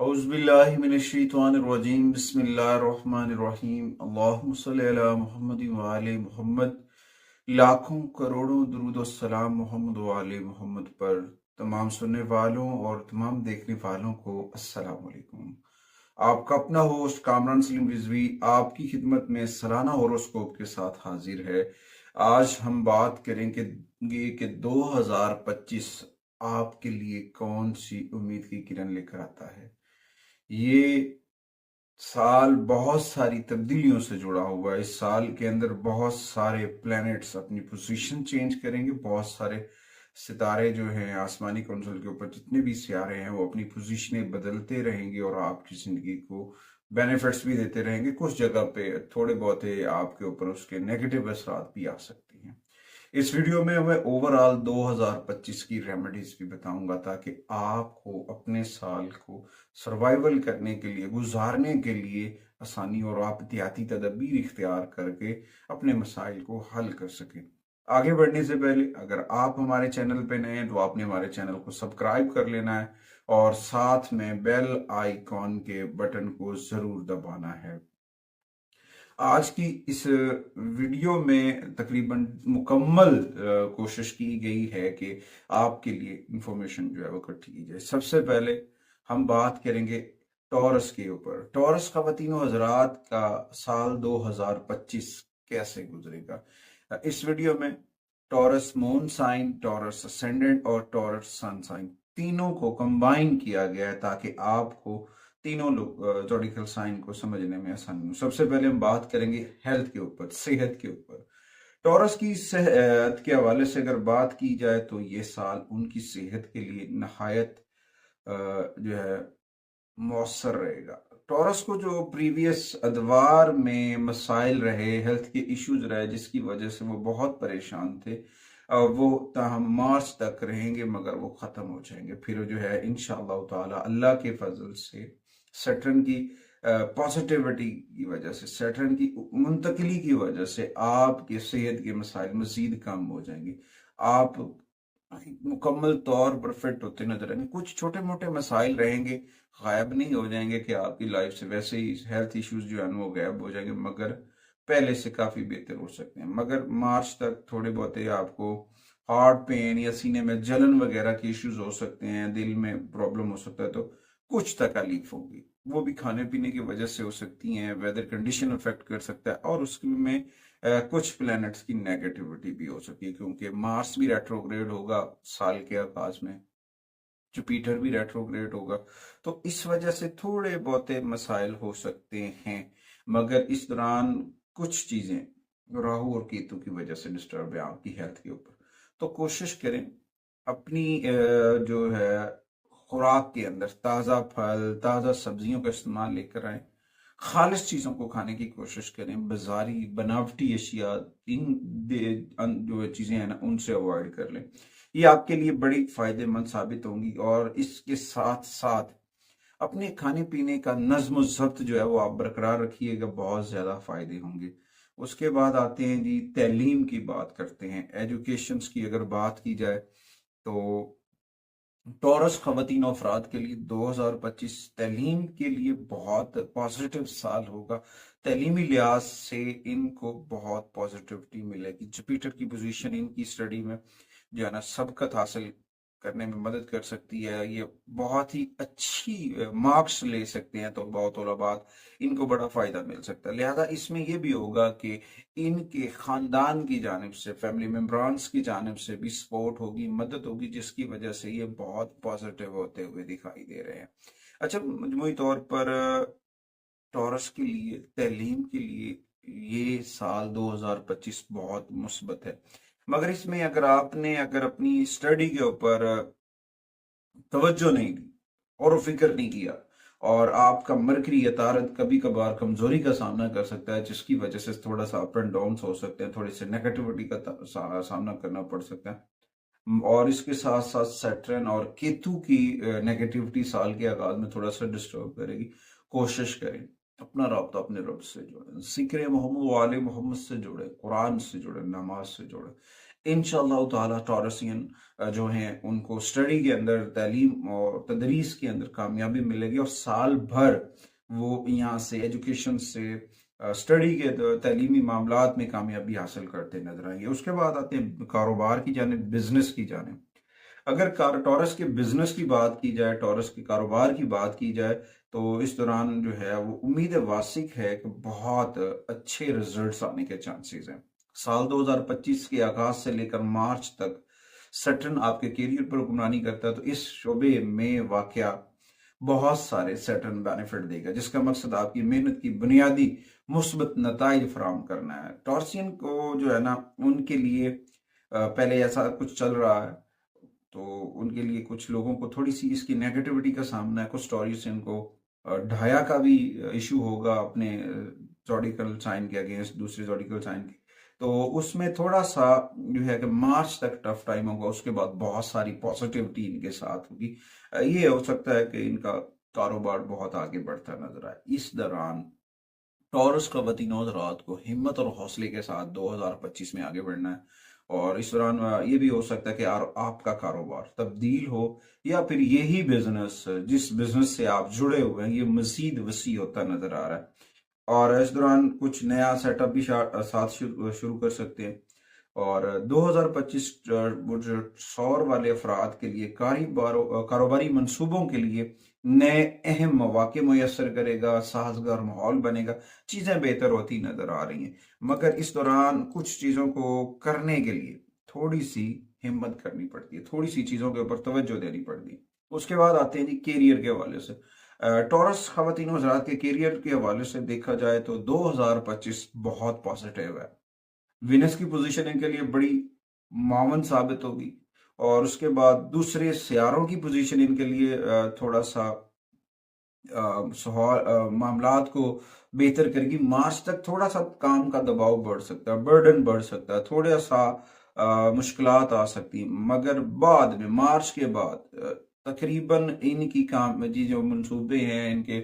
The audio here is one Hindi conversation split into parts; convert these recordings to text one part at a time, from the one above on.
औज़ुबिल्लाहिमिनश्शैतानिर्रजीम बिस्मिल्लाहिर्रहमानिर्रहीम अल्लाहुम्मा सल्लि अला मुहम्मद व आले मुहम्मद। लाखों करोड़ों दुरूद और सलाम मोहम्मद व आले मोहम्मद पर। तमाम सुनने वालों और तमाम देखने वालों को अस्सलाम वालेकुम। आपका अपना होस्ट कामरान सलीम रिजवी आपकी खिदमत में सालाना होरोस्कोप के साथ हाजिर है। आज हम बात करेंगे कि 2025 आपके लिए कौन सी उम्मीद की किरण लेकर आता है। ये साल बहुत सारी तब्दीलियों से जुड़ा हुआ है। इस साल के अंदर बहुत सारे प्लैनेट्स अपनी पोजीशन चेंज करेंगे। बहुत सारे सितारे जो हैं आसमानी कंसोल के ऊपर जितने भी सितारे हैं वो अपनी पोजीशनें बदलते रहेंगे और आपकी जिंदगी को बेनिफिट्स भी देते रहेंगे। कुछ जगह पे थोड़े बहुत आपके ऊपर उसके नेगेटिव असरात भी आ सकती हैं। इस वीडियो में मैं ओवरऑल 2025 की रेमेडीज भी बताऊंगा ताकि आपको अपने साल को सर्वाइवल करने के लिए, गुजारने के लिए आसानी और आप एहतियाती तदबीर इख्तियार करके अपने मसाइल को हल कर सकें। आगे बढ़ने से पहले अगर आप हमारे चैनल पे नए हैं तो आपने हमारे चैनल को सब्सक्राइब कर लेना है और साथ में बेल आइकॉन के बटन को जरूर दबाना है। आज की इस वीडियो में तकरीबन मुकम्मल कोशिश की गई है कि आपके लिए इंफॉर्मेशन जो है वो इकट्ठी की जाए। सबसे पहले हम बात करेंगे टॉरस के ऊपर। टॉरस ख़वातीनो हजरात का साल 2025 कैसे गुजरेगा। इस वीडियो में Taurus moon sign, Taurus ascendant और टॉरस सन साइन तीनों को कंबाइन किया गया है ताकि आपको तीनों ज़ोडिकल साइन को समझने में आसानी हो। सबसे पहले हम बात करेंगे हेल्थ के ऊपर, सेहत के ऊपर। टॉरस की सेहत के हवाले से अगर बात की जाए तो ये साल उनकी सेहत के लिए नहायत जो है मौसर रहेगा। टॉरस को जो प्रीवियस अदवार में मसाइल रहे, हेल्थ के इश्यूज रहे जिसकी वजह से वो बहुत परेशान थे, वो ताहम मार्च तक रहेंगे मगर वो ख़त्म हो जाएंगे। फिर जो है इंशाअल्लाह ताला अल्लाह के फजल से सैटर्न की पॉजिटिविटी की वजह से, सैटर्न की मुंतकली की वजह से आपके सेहत के मसाइल मजीद कम हो जाएंगे। आप मुकम्मल तौर पर फिट होते नजर आएंगे। कुछ छोटे मोटे मसाइल रहेंगे, गायब नहीं हो जाएंगे कि आपकी लाइफ से वैसे ही हेल्थ इश्यूज जो है वो गायब हो जाएंगे, मगर पहले से काफी बेहतर हो सकते हैं। मगर मार्च तक थोड़े बहुत आपको हार्ट पेन या सीने में जलन वगैरह के इश्यूज हो सकते हैं, दिल में प्रॉब्लम हो सकता है, तो कुछ तकलीफ होगी। वो भी खाने पीने की वजह से हो सकती हैं, वेदर कंडीशन अफेक्ट कर सकता है और उसमें कुछ प्लैनेट्स की नेगेटिविटी भी हो सकती है क्योंकि मार्स भी रेट्रोग्रेड होगा साल के आगाज में, जुपिटर भी रेट्रोग्रेड होगा, तो इस वजह से थोड़े बहुत मसाइल हो सकते हैं। मगर इस दौरान कुछ चीजें राहु और केतु की वजह से डिस्टर्ब है आपकी हेल्थ के ऊपर, तो कोशिश करें अपनी जो है खुराक के अंदर ताज़ा फल, ताज़ा सब्जियों का इस्तेमाल लेकर आए। खालिश चीज़ों को खाने की कोशिश करें। बाजारी बनावटी अशिया, जो चीज़ें हैं ना उनसे अवॉइड कर लें। ये आपके लिए बड़ी फायदेमंद साबित होंगी और इसके साथ साथ अपने खाने पीने का नज्म ज़ब्त जो है वो आप बरकरार रखिएगा, बहुत ज़्यादा फायदे होंगे। उसके बाद आते हैं जी तालीम की बात करते हैं, एजुकेशन की अगर बात की जाए तो टॉरस ख़वातीन अफराद के लिए 2025 तालीम के लिए बहुत पॉजिटिव साल होगा। तालीमी लिहाज से इनको बहुत पॉजिटिविटी मिलेगी। जुपिटर की पोजीशन इनकी स्टडी में जो है ना सबकत हासिल करने में मदद कर सकती है। ये बहुत ही अच्छी मार्क्स ले सकते हैं तो बहुत बाद इनको बड़ा फायदा मिल सकता है। लिहाजा इसमें यह भी होगा कि इनके खानदान की जानिब से, फैमिली मेम्बरान्स की जानिब से भी सपोर्ट होगी, मदद होगी, जिसकी वजह से ये बहुत पॉजिटिव होते हुए दिखाई दे रहे हैं। अच्छा, मजमूई तौर पर टॉरस के लिए, तालीम के लिए ये साल 2025 बहुत मुस्बत है। मगर इसमें अगर अपनी स्टडी के ऊपर तवज्जो नहीं दी और फिक्र नहीं किया और आपका मरकरी या तारत कभी कभार कमजोरी का सामना कर सकता है, जिसकी वजह से थोड़ा सा अप एंड डाउन हो सकते हैं, थोड़ी सी नेगेटिविटी का सामना करना पड़ सकता है। और इसके साथ साथ सैटर्न और केतु की नेगेटिविटी साल के आगाज में थोड़ा सा डिस्टर्ब करेगी। कोशिश करें अपना राब्ता अपने रब से जोड़ें, जिक्र मोहम्मद वाले मोहम्मद से जोड़े, कुरान से जोड़े, नमाज से जोड़े। इंशाअल्लाह ताला टॉरसियन जो हैं उनको स्टडी के अंदर, तालीम और तदरीस के अंदर कामयाबी मिलेगी, और साल भर वो यहाँ से एजुकेशन से, स्टडी के तालीमी मामलात में कामयाबी हासिल करते नजर आएंगे। उसके बाद आते हैं कारोबार की जानिब, बिजनेस की जानिब। अगर टॉरस के बिजनेस की बात की जाए, टॉरस के कारोबार की बात की जाए, तो इस दौरान जो है वो उम्मीद वासिक है कि बहुत अच्छे रिजल्ट्स आने के चांसेस हैं। साल 2025 के आगाज से लेकर मार्च तक सैटर्न आपके करियर पर हुक्मरानी करता है, तो इस शोबे में वाकया बहुत सारे सैटर्न बेनिफिट देगा, जिसका मकसद आपकी मेहनत की बुनियादी मुस्बत नताइज फराम करना है। टॉर्सियन को जो है ना, उनके लिए पहले ऐसा कुछ चल रहा है, तो उनके लिए कुछ लोगों को थोड़ी सी इसकी नेगेटिविटी का सामना है। कुछ स्टोरीज से इनको ढाया का भी इशू होगा अपने जॉडिकल साइन के अगेंस्ट, दूसरे जॉडिकल साइन के, तो उसमें थोड़ा सा जो है कि मार्च तक टफ टाइम होगा। उसके बाद बहुत सारी पॉजिटिविटी इनके साथ होगी। ये हो सकता है कि इनका कारोबार बहुत आगे बढ़ता नजर आए। इस दौरान टॉरस ख़वातीन हज़रात को हिम्मत और हौसले के साथ 2025 में आगे बढ़ना है, और इस दौरान ये भी हो सकता है कि आपका कारोबार तब्दील हो, या फिर यही बिजनेस, जिस बिजनेस से आप जुड़े हुए हैं, ये मजीद वसी होता नजर आ रहा है। और इस दौरान कुछ नया सेटअप भी साथ शुरू कर सकते हैं। और 2025 वो जो सौर वाले अफराद के लिए कारोबारी मंसूबों के लिए नए अहम मौके मुयसर करेगा, साजगार माहौल बनेगा, चीज़ें बेहतर होती नजर आ रही हैं। मगर इस दौरान कुछ चीज़ों को करने के लिए थोड़ी सी हिम्मत करनी पड़ती है, थोड़ी सी चीज़ों के ऊपर तवज्जो देनी पड़ती है। उसके बाद आते हैं जी कैरियर के हवाले से। टॉरस ख़वातीन हज़रात के कैरियर के हवाले से देखा जाए तो 2025 बहुत पॉजिटिव है। विनस की पोजीशन इनके लिए बड़ी मावन साबित होगी, और उसके बाद दूसरे सियारों की पोजीशन इनके लिए थोड़ा सा मामलात को बेहतर करेगी। मार्च तक थोड़ा सा काम का दबाव बढ़ सकता है, बर्डन बढ़ सकता है, थोड़ा सा मुश्किलात आ सकती हैं, मगर बाद में, मार्च के बाद तकरीबन इनकी काम जी जो मंसूबे हैं, इनके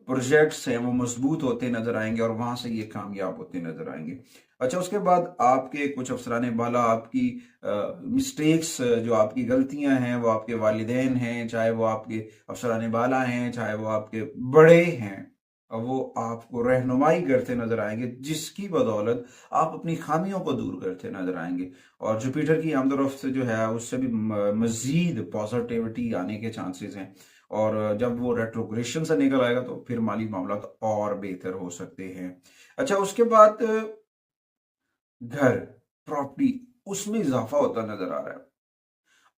प्रोजेक्ट्स हैं, वो मजबूत होते नजर आएंगे, और वहां से ये कामयाब होते नजर आएंगे। अच्छा, उसके बाद आपके कुछ अफसरान बाला आपकी मिस्टेक्स, जो आपकी गलतियां हैं, वो आपके वालिदैन हैं, चाहे वो आपके अफसरान बाला हैं, चाहे वो आपके बड़े हैं, वो आपको रहनुमाई करते नजर आएंगे, जिसकी बदौलत आप अपनी खामियों को दूर करते नजर आएंगे। और जुपिटर की आमदरफ्त से जो है, उससे भी मजीद पॉजिटिविटी आने के चांसेस हैं, और जब वो रेट्रोग्रेशन से निकल आएगा तो फिर माली मामला तो और बेहतर हो सकते हैं। अच्छा, उसके बाद घर, प्रॉपर्टी, उसमें इजाफा होता नजर आ रहा है।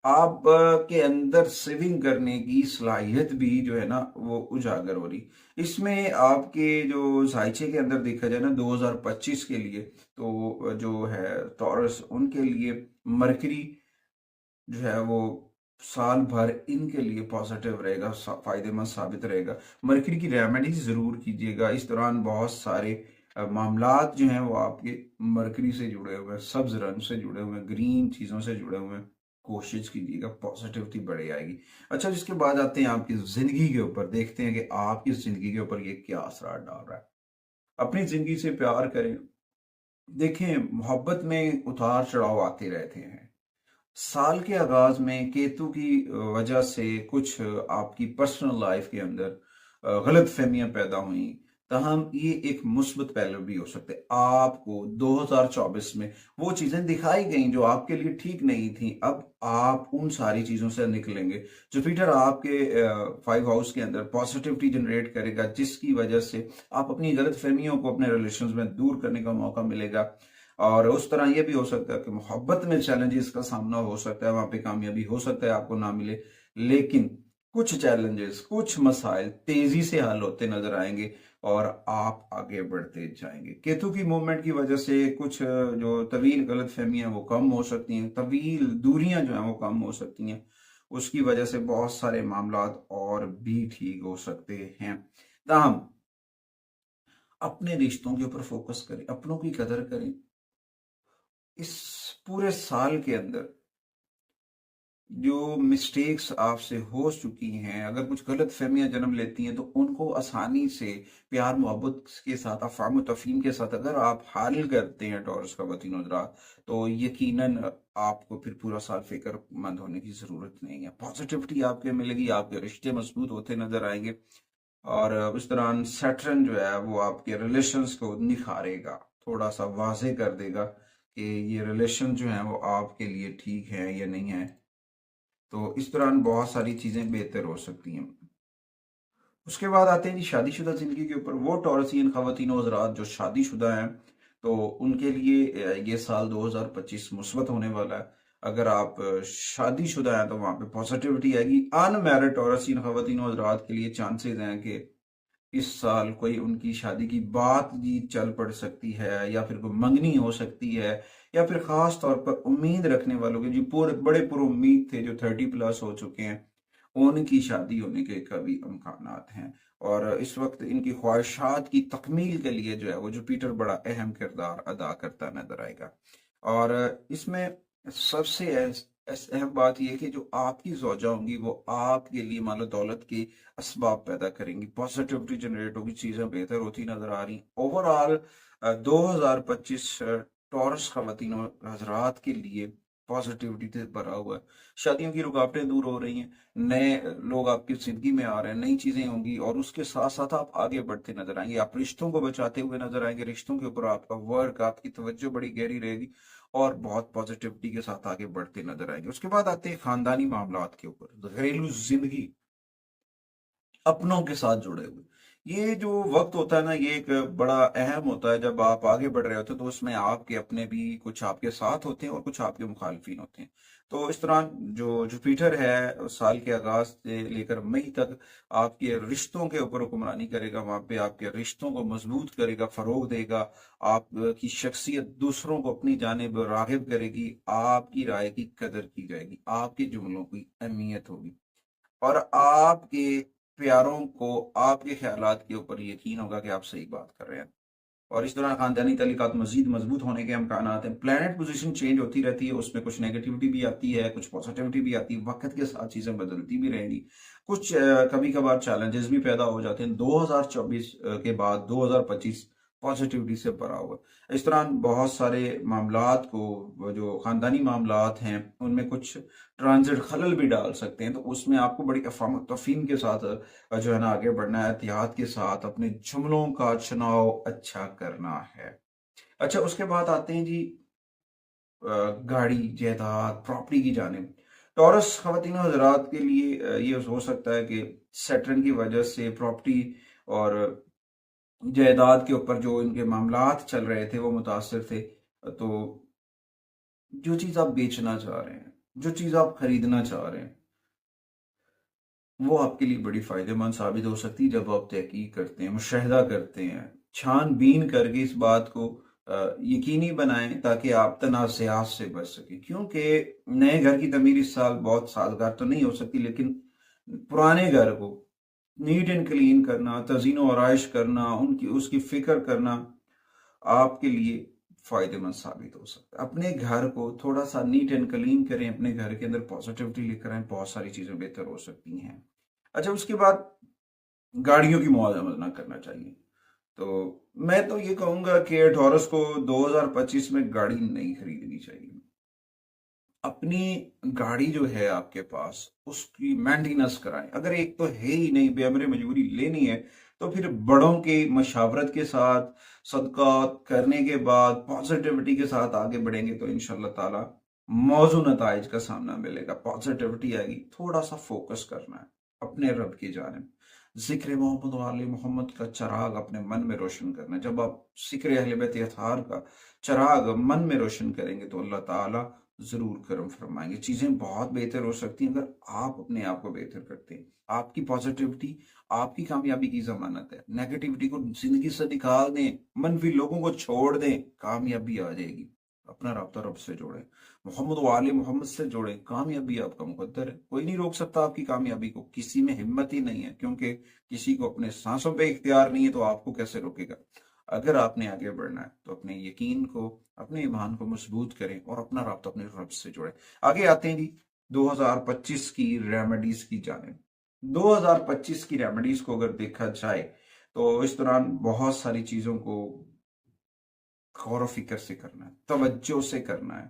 आप के अंदर सेविंग करने की सलाहियत भी जो है ना, वो उजागर हो रही। इसमें आपके जो जायचे के अंदर देखा जाए ना, 2025 के लिए, तो जो है टॉरस, उनके लिए मरकरी जो है वो साल भर इनके लिए पॉजिटिव रहेगा, फायदेमंद साबित रहेगा। मरकरी की रेमेडी जरूर कीजिएगा। इस दौरान बहुत सारे मामलात जो हैं वो आपके मरकरी से जुड़े हुए हैं, सब्ज रंग से जुड़े हुए हैं, ग्रीन चीज़ों से जुड़े हुए हैं। कोशिश कीजिएगा, पॉजिटिविटी बढ़ आएगी। अच्छा, जिसके बाद आते हैं आपकी जिंदगी के ऊपर, देखते हैं कि आपकी जिंदगी के ऊपर ये क्या असर डाल रहा है। अपनी जिंदगी से प्यार करें। देखें, मोहब्बत में उतार चढ़ाव आते रहते हैं। साल के आगाज में केतु की वजह से कुछ आपकी पर्सनल लाइफ के अंदर गलत फहमियां पैदा हुई, तहम ये एक मुस्बत पहलू भी हो सकते हैं। आपको 2024 में वो चीजें दिखाई गई जो आपके लिए ठीक नहीं थी, अब आप उन सारी चीजों से निकलेंगे। जुपिटर आपके 5 हाउस के अंदर पॉजिटिविटी जनरेट करेगा, जिसकी वजह से आप अपनी गलत फहमियों को अपने रिलेशन में दूर करने का मौका मिलेगा। और उस तरह यह भी हो सकता है कि मोहब्बत में चैलेंजेस का सामना हो सकता है, वहां पे कामयाबी हो सकता है आपको ना मिले, लेकिन कुछ चैलेंजेस, कुछ मसाइल तेजी से हल होते नजर आएंगे, और आप आगे बढ़ते जाएंगे। केतु की मूवमेंट की वजह से कुछ जो तवील गलत फहमियां वो कम हो सकती हैं, तवील दूरियां जो हैं वो कम हो सकती हैं। उसकी वजह से बहुत सारे मामलात और भी ठीक हो सकते हैं। ताहम अपने रिश्तों के ऊपर फोकस करें, अपनों की कदर करें। इस पूरे साल के अंदर जो मिस्टेक्स आपसे हो चुकी हैं, अगर कुछ गलत फहमियां जन्म लेती हैं, तो उनको आसानी से प्यार मोहब्बत के साथ, अफ़ाम तफ़हीम के साथ अगर आप हल करते हैं टॉरस ख़वातीन हज़रात, तो यकीनन आपको फिर पूरा साल फिक्रमंद होने की ज़रूरत नहीं है। पॉजिटिविटी आपके मिलेगी, आपके रिश्ते मजबूत होते नजर आएंगे, और उस दौरान सैटर्न जो है वो आपके रिलेशंस को निखारेगा, थोड़ा सा वाजे कर देगा कि ये रिलेशन जो है वो आपके लिए ठीक है या नहीं है। तो इस दौरान बहुत सारी चीजें बेहतर हो सकती हैं। उसके बाद आते हैं जी शादीशुदा जिंदगी के ऊपर। वो टॉरसियन खवातीन हज़रात जो शादीशुदा हैं, तो उनके लिए ये साल 2025 मुस्बत होने वाला है। अगर आप शादीशुदा हैं तो वहां पे पॉजिटिविटी आएगी। अनमैरिड टॉरसियन खवातीन हज़रात के लिए चांसेस हैं कि इस साल कोई उनकी शादी की बातचीत चल पड़ सकती है, या फिर कोई मंगनी हो सकती है, या फिर खास तौर पर उम्मीद रखने वालों के जो पूरे बड़े पुरुम्मीद थे, जो 30+ हो चुके हैं, उनकी शादी होने के कभी इम्कानात हैं। और इस वक्त इनकी ख्वाहिशात की तकमील के लिए जो है वो जुपिटर बड़ा अहम किरदार अदा करता नजर आएगा। और इसमें सबसे अहम बात यह कि जो आपकी ज़ौजा होंगी वो आपके लिए मालो दौलत के असबाब पैदा करेंगी, पॉजिटिविटी जनरेट होगी, चीज़ें बेहतर होती नजर आ रही। ओवरऑल 2025 टॉरस खवातीन और हजरात के लिए पॉजिटिविटी से भरा हुआ है। शादियों की रुकावटें दूर हो रही हैं, नए लोग आपकी जिंदगी में आ रहे हैं, नई चीजें होंगी, और उसके साथ साथ आप आगे बढ़ते नजर आएंगे, आप रिश्तों को बचाते हुए नजर आएंगे, रिश्तों के ऊपर आपका वर्क, आपकी तवज्जो बड़ी गहरी रहेगी, और बहुत पॉजिटिविटी के साथ आगे बढ़ते नजर आएंगे। उसके बाद आते हैं खानदानी मामलात के ऊपर, घरेलू जिंदगी, अपनों के साथ जुड़े हुए। ये जो वक्त होता है ना, ये एक बड़ा अहम होता है। जब आप आगे बढ़ रहे होते हैं तो उसमें आपके अपने भी कुछ आपके साथ होते हैं और कुछ आपके मुखालफिन होते हैं। तो इस दौरान जो जुपिटर है साल के आगाज से लेकर मई तक आपके रिश्तों के ऊपर हुक्मरानी करेगा, वहां पे आपके रिश्तों को मजबूत करेगा, फरोग देगा, आपकी शख्सियत दूसरों को अपनी जानिब रागिब करेगी, आपकी राय की कदर की जाएगी, आपके जुमलों की अहमियत होगी, और आपके प्यारों को, आपके ख्यालात के ऊपर यकीन होगा कि आप सही बात कर रहे हैं। और इस दौरान खानदानी ताल्लुकात मजीद मजबूत होने के इम्कान हैं। प्लैनेट पोजीशन चेंज होती रहती है, उसमें कुछ नेगेटिविटी भी आती है, कुछ पॉजिटिविटी भी आती है, वक्त के साथ चीजें बदलती भी रहेंगी। कुछ कभी कभार चैलेंजेस भी पैदा हो जाते हैं। 2024 के बाद 2025 पॉजिटिविटी से भरा हुआ है। इस दौरान बहुत सारे मामलात को, जो खानदानी मामलात हैं, उनमें कुछ ट्रांजिट खलल भी डाल सकते हैं। तो उसमें आपको बड़ी अफाम तफहीम के साथ जो है ना आगे बढ़ना है, एहतियात के साथ अपने जुमलों का चुनाव अच्छा करना है। अच्छा, उसके बाद आते हैं जी गाड़ी, जायदाद, प्रॉपर्टी की जानिब। टॉरस खवातीन हजरात के लिए ये हो सकता है कि सैटर्न की वजह से प्रॉपर्टी और जायदाद के ऊपर जो इनके मामलात चल रहे थे वो मुतासर थे। तो जो चीज आप बेचना चाह रहे हैं, जो चीज आप खरीदना चाह रहे हैं, वो आपके लिए बड़ी फायदेमंद साबित हो सकती है जब आप तहकीक करते हैं, मुशाहिदा करते हैं, छानबीन करके इस बात को यकीनी बनाएं, ताकि आप तनाज़ात से बच सकें। क्योंकि नए घर की तमीर इस साल बहुत सालगार तो नहीं हो सकती, लेकिन पुराने घर को नीट एंड क्लीन करना, तज़ीन व आराइश करना, उनकी उसकी फिक्र करना आपके लिए फायदेमंद साबित हो सकता है। अपने घर को थोड़ा सा नीट एंड क्लीन करें, अपने घर के अंदर पॉजिटिविटी लेकर आए, बहुत सारी चीजें बेहतर हो सकती हैं। अच्छा, उसके बाद गाड़ियों की मुआवजा करना चाहिए। तो मैं तो ये कहूंगा कि टॉरस को 2025 में गाड़ी नहीं खरीदनी चाहिए। अपनी गाड़ी जो है आपके पास, उसकी मेंटेनेंस कराएं। अगर एक तो है ही नहीं, बेअमरे मजबूरी लेनी है, तो फिर बड़ों के मशावरत के साथ, सदकात करने के बाद, पॉजिटिविटी के साथ आगे बढ़ेंगे तो इंशाल्लाह ताला मौजू नताइज का सामना मिलेगा, पॉजिटिविटी आएगी। थोड़ा सा फोकस करना है अपने रब की जानिब, जिक्र मोहम्मद वाले मोहम्मद का चराग अपने मन में रोशन करना है। जब आप जिक्र अहले बैत अतहार का चराग मन में रोशन करेंगे तो अल्लाह ताला जरूर करम फरमाएंगे। चीजें बहुत बेहतर हो सकती हैं अगर आप अपने आप को बेहतर करते हैं। आपकी पॉजिटिविटी आपकी कामयाबी की जमानत है। नेगेटिविटी को जिंदगी से निकाल दें, मनफी लोगों को छोड़ दें, कामयाबी आ जाएगी। अपना राब्ता रब से जोड़ें, मोहम्मद वाले मोहम्मद से जोड़ें, कामयाबी आपका मुकद्दर है। कोई नहीं रोक सकता आपकी कामयाबी को, किसी में हिम्मत ही नहीं है, क्योंकि किसी को अपने सांसों पे इख्तियार नहीं है, तो आपको कैसे रोकेगा। अगर आपने आगे बढ़ना है तो अपने यकीन को, अपने ईमान को मजबूत करें और अपना राब्ता अपने रब से जोड़ें। आगे आते हैं जी 2025 की रेमेडीज की जाने। 2025 की रेमेडीज को अगर देखा जाए तो इस दौरान बहुत सारी चीजों को गौर फिक्र से करना है, तवज्जो से करना है।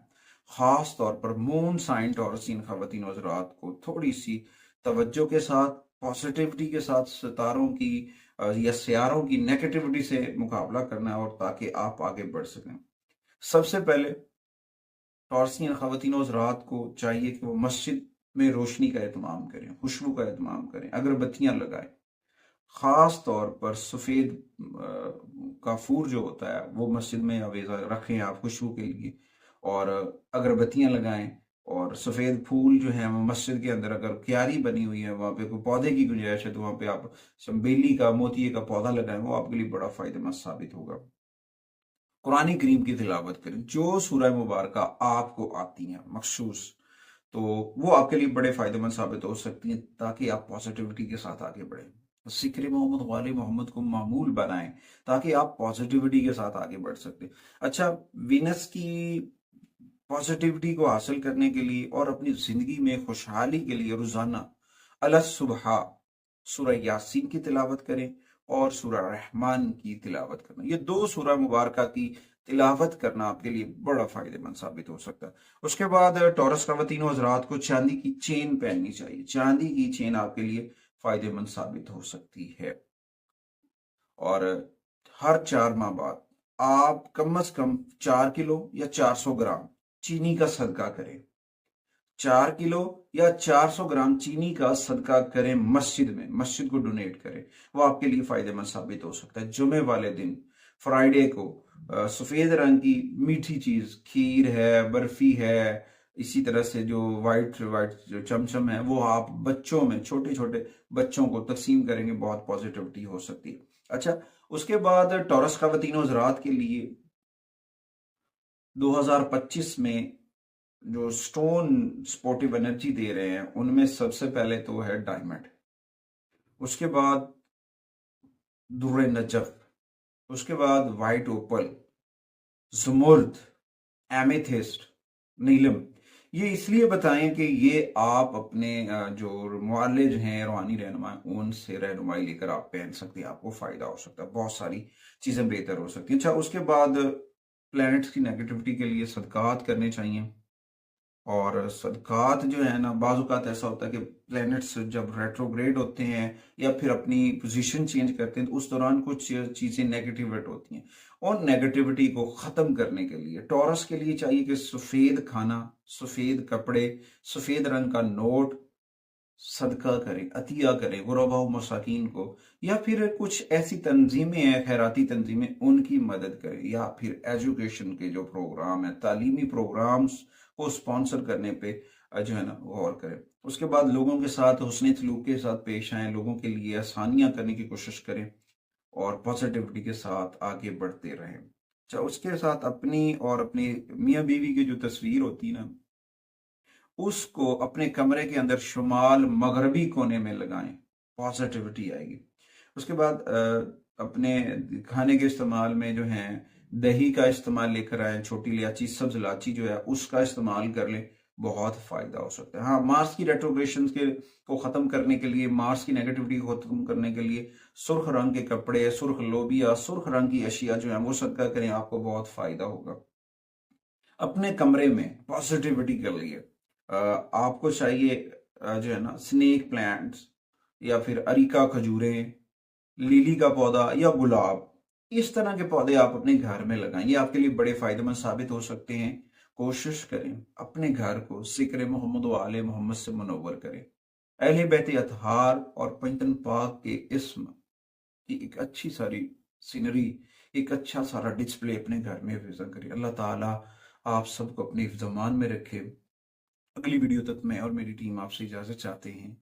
खास तौर पर मून साइन टॉरसिन खवातीन हज़रात को थोड़ी सी तवज्जो के साथ, पॉजिटिविटी के साथ सितारों की या सियारों की नेगेटिविटी से मुकाबला करना है, और ताकि आप आगे बढ़ सकें। सबसे पहले टॉरसिन खवातीन हज़रात को चाहिए कि वो मस्जिद में रोशनी का एहतमाम करें, खुशबू का एहतमाम करें, अगरबत्तियां लगाएं। खास तौर पर सफ़ेद काफूर जो होता है वो मस्जिद में अवेजा रखें आप खुशबू के लिए, और अगरबत्तियां लगाएं। और सफ़ेद फूल जो है वो मस्जिद के अंदर, अगर क्यारी बनी हुई है वहाँ पे कोई पौधे की गुंजाइश है तो वहाँ पे आप चंबेली का, मोतिये का पौधा लगाएं, वो आपके लिए बड़ा फायदेमंद साबित होगा। कुरान करीम की तिलावत करें, जो सूरह मुबारक आपको आती हैं मखसूस, तो वो आपके लिए बड़े फायदेमंद साबित हो सकती हैं, ताकि आप पॉजिटिविटी के साथ आगे बढ़ें। जिक्र मोहम्मद वाले मोहम्मद को मामूल बनाएं ताकि आप पॉजिटिविटी के साथ आगे बढ़ सकते। अच्छा, वीनस की पॉजिटिविटी को हासिल करने के लिए और अपनी जिंदगी में खुशहाली के लिए रोजाना अल सुबह सूरह यासीन की तिलावत करें और सूरह रहमान की तिलावत करना। ये दो सूरह मुबारक की तिलावत करना आपके लिए बड़ा फायदेमंद साबित हो सकता है। उसके बाद टॉरस खवातीन हज़रात को चांदी की चेन पहननी चाहिए। चांदी की चेन आपके लिए फायदेमंद साबित हो सकती है। और हर 4 माह बाद आप कम से कम 4 किलो या 400 ग्राम चीनी का सदका करें। 4 किलो या 400 ग्राम चीनी का सदका करें मस्जिद में, मस्जिद को डोनेट करें। वो आपके लिए फायदेमंद साबित हो सकता है। जुमे वाले दिन, फ्राइडे को, सफेद रंग की मीठी चीज, खीर है, बर्फी है, इसी तरह से जो वाइट वाइट जो चमचम है, वो आप बच्चों में, छोटे छोटे बच्चों को तकसीम करेंगे, बहुत पॉजिटिविटी हो सकती है। अच्छा, उसके बाद टॉरस खवातीन हज़रात के लिए 2025 में जो स्टोन स्पोर्टिव एनर्जी दे रहे हैं, उनमें सबसे पहले तो है डायमंड, उसके बाद दुर्र नजफ, उसके बाद वाइट ओपल, जुमुर्द, एमेथिस्ट, नीलम। ये इसलिए बताएं कि ये आप अपने जो मुअल्लिज हैं, रूहानी रहनुमा, उनसे रहनुमाई लेकर आप पहन सकते हैं, आपको फायदा हो सकता है, बहुत सारी चीजें बेहतर हो सकती हैं। अच्छा, उसके बाद प्लैनेट्स की नेगेटिविटी के लिए सदकात करने चाहिए। और सदकात जो है ना, बाज़ ऐसा होता है कि प्लैनेट्स जब रेट्रोग्रेड होते हैं या फिर अपनी पोजीशन चेंज करते हैं, तो उस दौरान कुछ चीज़ें नेगेटिवेट होती हैं। और नेगेटिविटी को ख़त्म करने के लिए टॉरस के लिए चाहिए कि सफ़ेद खाना, सफ़ेद कपड़े, सफ़ेद रंग का नोट सदका करें, अतिया करें गुरबा व मसाकीन को, या फिर कुछ ऐसी तंजीमें हैं, खैराती तंजीमें, उनकी मदद करें, या फिर एजुकेशन के जो प्रोग्राम है, तालीमी प्रोग्राम्स को स्पॉन्सर करने पे जो है ना गौर करें। उसके बाद लोगों के साथ हुस्न सलूक के साथ पेश आएँ, लोगों के लिए आसानियां करने की कोशिश करें और पॉजिटिविटी के साथ आगे बढ़ते रहें। अच्छा, उसके साथ अपनी और अपनी मियाँ बीवी की जो तस्वीर होती है ना, उसको अपने कमरे के अंदर शुमाल मगरबी कोने में लगाएं, पॉजिटिविटी आएगी। उसके बाद अपने खाने के इस्तेमाल में जो है दही का इस्तेमाल लेकर आए, छोटी इलायची, सब्ज इलायची जो है उसका इस्तेमाल कर लें, बहुत फायदा हो सकता है। हाँ, मार्स की रेट्रोग्रेशन के को खत्म करने के लिए, मार्स की नेगेटिविटी को खत्म करने के लिए सुर्ख रंग के कपड़े, सुर्ख लोबिया, सुर्ख रंग की अशिया जो है वो सदका करें, आपको बहुत फायदा होगा। अपने कमरे में पॉजिटिविटी के लिए आपको चाहिए जो है ना स्नेक प्लांट्स, या फिर अरिका खजूरें, लिली का पौधा या गुलाब, इस तरह के पौधे आप अपने घर में लगाएं, ये आपके लिए बड़े फायदेमंद साबित हो सकते हैं। कोशिश करें अपने घर को जिक्र मोहम्मद व आले मोहम्मद से मुनव्वर करें। अहले बैत अतहार और पंजतन पाक के इस्म की एक अच्छी सारी सीनरी, एक अच्छा सारा डिस्प्ले अपने घर में विजन करें। अल्लाह ताला आप सबको अपनी हिफ्ज़-ओ-मान में रखे। अगली वीडियो तक मैं और मेरी टीम आपसे इजाजत चाहते हैं।